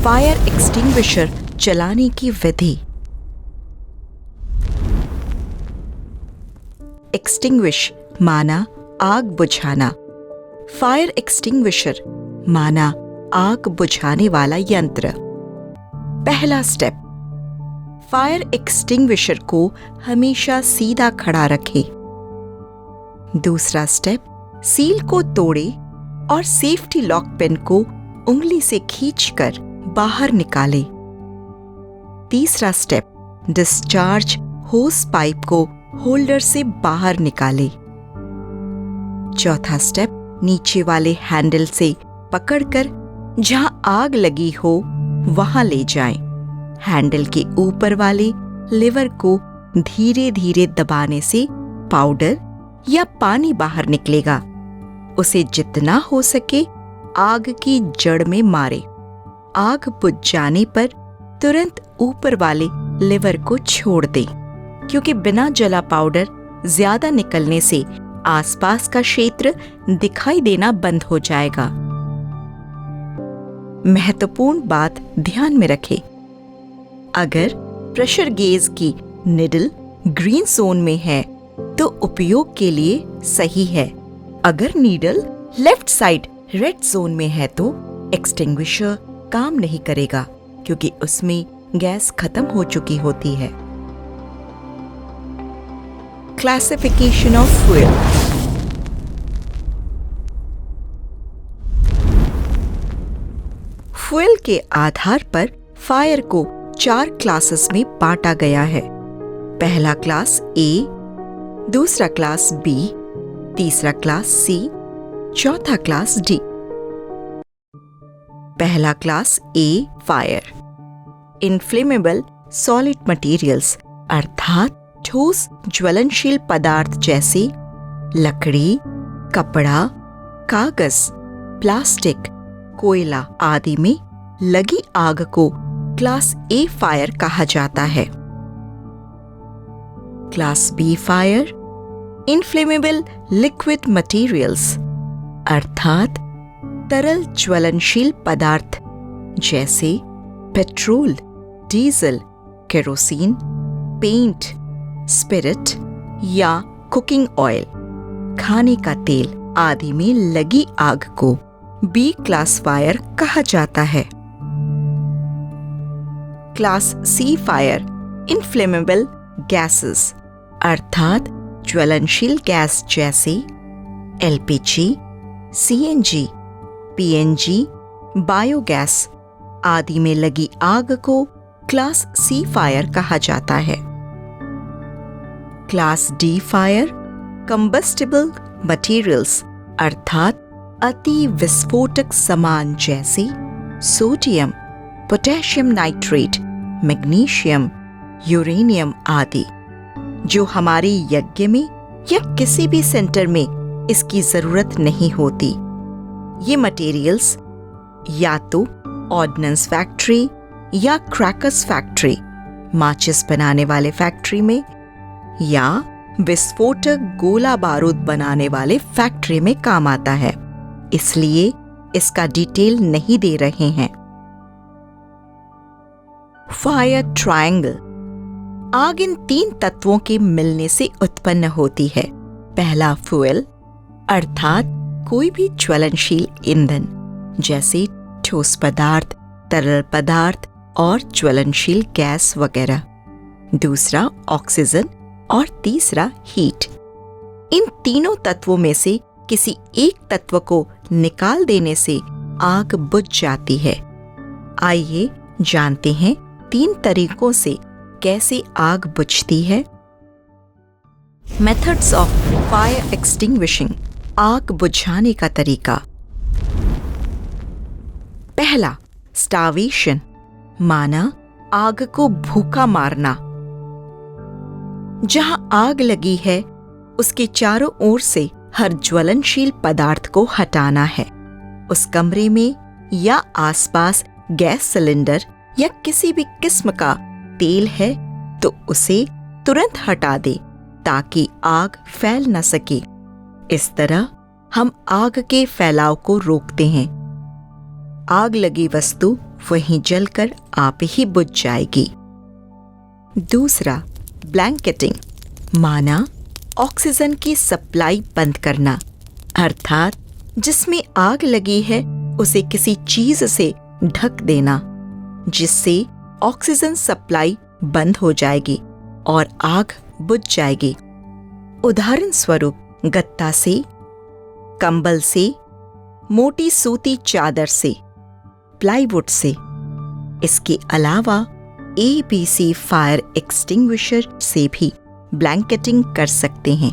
Fire extinguisher चलाने की विधि। Extinguish माना आग बुझाना। फायर एक्सटिंग्विशर माना आग बुझाने वाला यंत्र। पहला स्टेप, फायर एक्सटिंग्विशर को हमेशा सीधा खड़ा रखें। दूसरा स्टेप, सील को तोड़े और सेफ्टी लॉक पिन को उंगली से खींचकर बाहर निकाले। तीसरा स्टेप, डिस्चार्ज होस पाइप को होल्डर से बाहर निकाले। चौथा स्टेप, नीचे वाले हैंडल से पकड़कर जहां आग लगी हो वहां ले जाएं। हैंडल के ऊपर वाले लीवर को धीरे धीरे दबाने से पाउडर या पानी बाहर निकलेगा। उसे जितना हो सके आग की जड़ में मारे। आग बुझ जाने पर तुरंत ऊपर वाले लीवर को छोड़ दें, क्योंकि बिना जला पाउडर ज्यादा निकलने से आसपास का क्षेत्र दिखाई देना बंद हो जाएगा। महत्वपूर्ण बात ध्यान में रखें, अगर प्रेशर गेज की निडल ग्रीन जोन में है तो उपयोग के लिए सही है। अगर needle left side red zone में है तो एक्सटिंग्विशर काम नहीं करेगा, क्योंकि उसमें गैस खत्म हो चुकी होती है। Classification of fuel. फ्यूल के आधार पर फायर को 4 क्लासेस में बांटा गया है। पहला क्लास ए, दूसरा क्लास बी, तीसरा क्लास सी, चौथा क्लास डी। पहला क्लास ए फायर, इनफ्लेमेबल सॉलिड मटेरियल्स अर्थात ठोस ज्वलनशील पदार्थ जैसे लकड़ी, कपड़ा, कागज, प्लास्टिक, कोयला आदि में लगी आग को क्लास ए फायर कहा जाता है। Class B fire, inflammable liquid materials अर्थात तरल ज्वलनशील पदार्थ जैसे petrol, diesel, kerosene, paint, spirit या कुकिंग ऑयल, खाने का तेल आदि में लगी आग को बी क्लास फायर कहा जाता है। Class C fire, inflammable gases अर्थात ज्वलनशील गैस जैसे एलपीजी, सीएनजी, पीएनजी, बायोगैस आदि में लगी आग को क्लास सी फायर कहा जाता है। Class D fire, combustible materials अर्थात अति विस्फोटक सामान जैसे sodium, potassium nitrate, magnesium, uranium आदि, जो हमारे यज्ञ में या किसी भी सेंटर में इसकी जरूरत नहीं होती। ये मटेरियल्स या तो ऑर्डिनेंस फैक्ट्री या क्रैकर्स फैक्ट्री, माचिस बनाने वाले फैक्ट्री में या विस्फोटक गोला बारूद बनाने वाले फैक्ट्री में काम आता है, इसलिए इसका डिटेल नहीं दे रहे हैं। फायर ट्रायंगल, आग इन 3 तत्वों के मिलने से उत्पन्न होती है। पहला फ्यूल अर्थात कोई भी ज्वलनशील ईंधन जैसे ठोस पदार्थ, तरल पदार्थ और ज्वलनशील गैस वगैरह। दूसरा ऑक्सीजन और तीसरा हीट। इन तीनों तत्वों में से किसी एक तत्व को निकाल देने से आग बुझ जाती है। आइए जानते हैं 3 तरीकों से कैसे आग बुझती है। मेथड्स ऑफ फायर एक्सटिंग्विशिंग, आग बुझाने का तरीका। पहला, स्टार्वेशन माना आग को भूखा मारना। जहां आग लगी है उसके चारों ओर से हर ज्वलनशील पदार्थ को हटाना है। उस कमरे में या आसपास गैस सिलेंडर या किसी भी किस्म का तेल है तो उसे तुरंत हटा दे ताकि आग फैल न सके। इस तरह हम आग के फैलाव को रोकते हैं। आग लगी वस्तु वहीं जलकर आप ही बुझ जाएगी। दूसरा, ब्लैंकेटिंग माना ऑक्सीजन की सप्लाई बंद करना, अर्थात जिसमें आग लगी है उसे किसी चीज से ढक देना, जिससे ऑक्सीजन सप्लाई बंद हो जाएगी और आग बुझ जाएगी। उदाहरण स्वरूप गत्ता से, कंबल से, मोटी सूती चादर से, प्लाईवुड से। इसके अलावा ABC फायर एक्सटिंग्विशर से भी ब्लैंकेटिंग कर सकते हैं।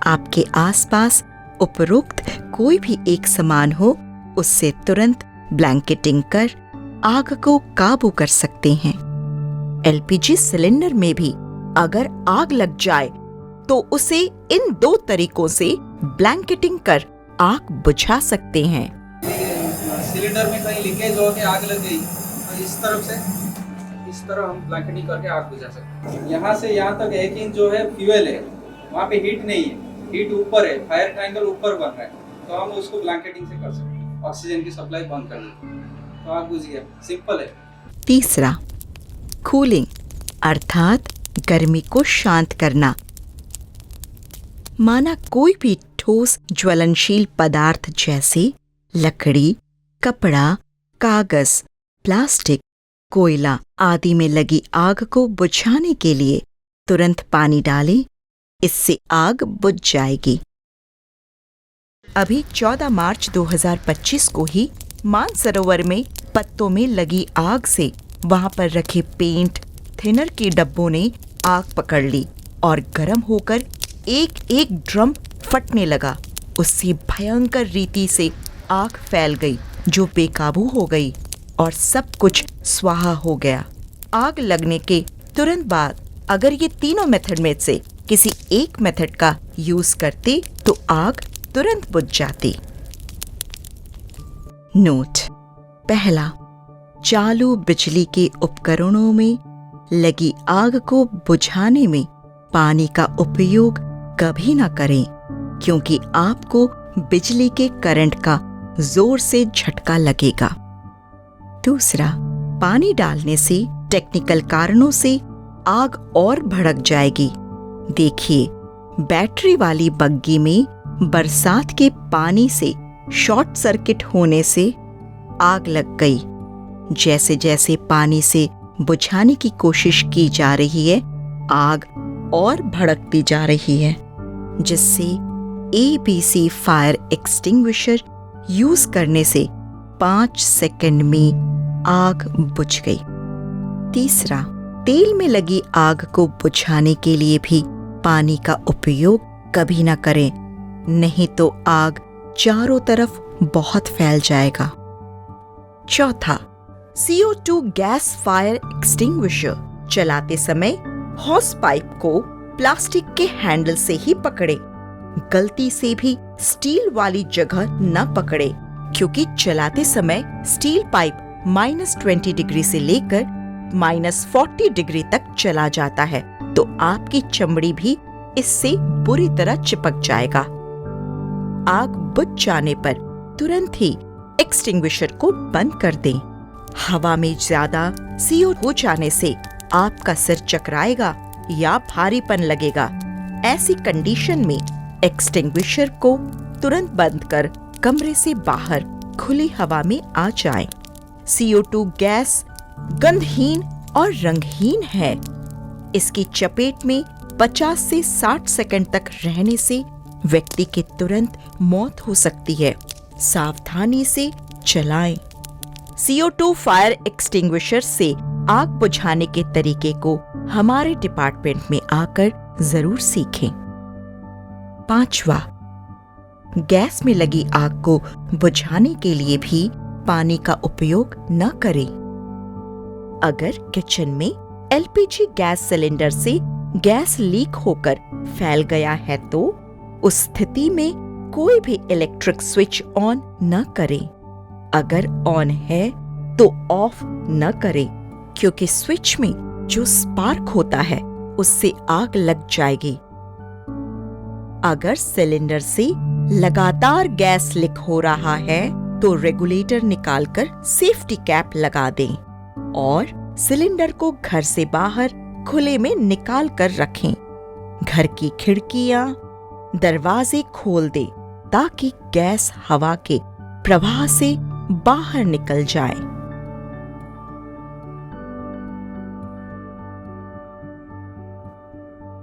आपके आसपास उपरोक्त कोई भी एक सामान हो, उससे तुरंत ब्लैंकेटिंग कर आग को काबू कर सकते हैं। LPG सिलेंडर में भी अगर आग लग जाए तो उसे इन 2 तरीकों से ब्लैंकेटिंग कर आग बुझा सकते हैं। सिलेंडर में कहीं लीकेज हो के आग लग गई तो इस तरह हम ब्लैंकेटिंग करके आग बुझा सकते हैं। यहाँ से यहाँ तक 1 इंच जो है फ्यूल है, वहाँ पे हीट नहीं है, हीट ऊपर है, फायर ट्रायंगल ऊपर बन रहा है, तो हम उसको ब्लैंकेटिंग से कर सकते हैं। ऑक्सीजन की सप्लाई बंद कर देते तो आग बुझ गया, सिंपल है। तीसरा, कूलिंग अर्थात गर्मी को शांत करना। माना कोई भी ठोस ज्वलनशील पदार्थ जैसे लकड़ी, कपड़ा, कागज, प्लास्टिक, कोयला आदि में लगी आग को बुझाने के लिए तुरंत पानी डालें, इससे आग बुझ जाएगी। अभी 14 मार्च 2025 को ही मानसरोवर में पत्तों में लगी आग से वहां पर रखे पेंट थिनर के डब्बों ने आग पकड़ ली और गर्म होकर एक ड्रम फटने लगा। उससे भयंकर रीति से आग फैल गई जो बेकाबू हो गई और सब कुछ स्वाहा हो गया। आग लगने के तुरंत बाद अगर ये तीनों मेथड में से किसी एक मेथड का यूज करते तो आग तुरंत बुझ जाती। नोट: पहला, चालू बिजली के उपकरणों में लगी आग को बुझाने में पानी का उपयोग कभी न करें, क्योंकि आपको बिजली के करंट का जोर से झटका लगेगा। दूसरा, पानी डालने से टेक्निकल कारणों से आग और भड़क जाएगी। देखिए, बैटरी वाली बग्गी में बरसात के पानी से शॉर्ट सर्किट होने से आग लग गई। जैसे जैसे पानी से बुझाने की कोशिश की जा रही है, आग और भड़कती जा रही है, जिससे ABC फायर एक्सटिंग्विशर यूज करने से 5 सेकंड में आग बुझ गई। तीसरा, तेल में लगी आग को बुझाने के लिए भी पानी का उपयोग कभी न करें, नहीं तो आग चारों तरफ बहुत फैल जाएगा। चौथा, CO2 गैस फायर एक्सटिंग्विशर चलाते समय हॉस पाइप को प्लास्टिक के हैंडल से ही पकड़े। गलती से भी स्टील वाली जगह न पकड़े, क्योंकि चलाते समय स्टील पाइप -20 डिग्री से लेकर -40 डिग्री तक चला जाता है, तो आपकी चमड़ी भी इससे बुरी तरह चिपक जाएगा। आग बुझ जाने पर तुरंत ही एक्सटिंग्विशर को बंद कर दें। हवा में ज्यादा CO हो जाने से आपका सिर चकराएगा या भारीपन लगेगा। ऐसी कंडीशन में एक्सटिंग्विशर को तुरंत बंद कर कमरे से बाहर खुली हवा में आ जाएं। CO2 गैस गंधहीन और रंगहीन है। इसकी चपेट में 50 से 60 सेकंड तक रहने से व्यक्ति की तुरंत मौत हो सकती है। सावधानी से चलाएं। CO2 फायर एक्सटिंग्विशर से आग बुझाने के तरीके को हमारे डिपार्टमेंट में आकर जरूर सीखें। पांचवा, गैस में लगी आग को बुझाने के लिए भी पानी का उपयोग न करें। अगर किचन में LPG गैस सिलेंडर से गैस लीक होकर फैल गया है तो उस स्थिति में कोई भी इलेक्ट्रिक स्विच ऑन न करें। अगर ऑन है तो ऑफ न करें, क्योंकि स्विच में जो स्पार्क होता है उससे आग लग जाएगी। अगर सिलेंडर से लगातार गैस लीक हो रहा है तो रेगुलेटर निकालकर सेफ्टी कैप लगा दें और सिलेंडर को घर से बाहर खुले में निकाल कर रखें। घर की खिड़कियां, दरवाजे खोल दें ताकि गैस हवा के प्रवाह से बाहर निकल जाए।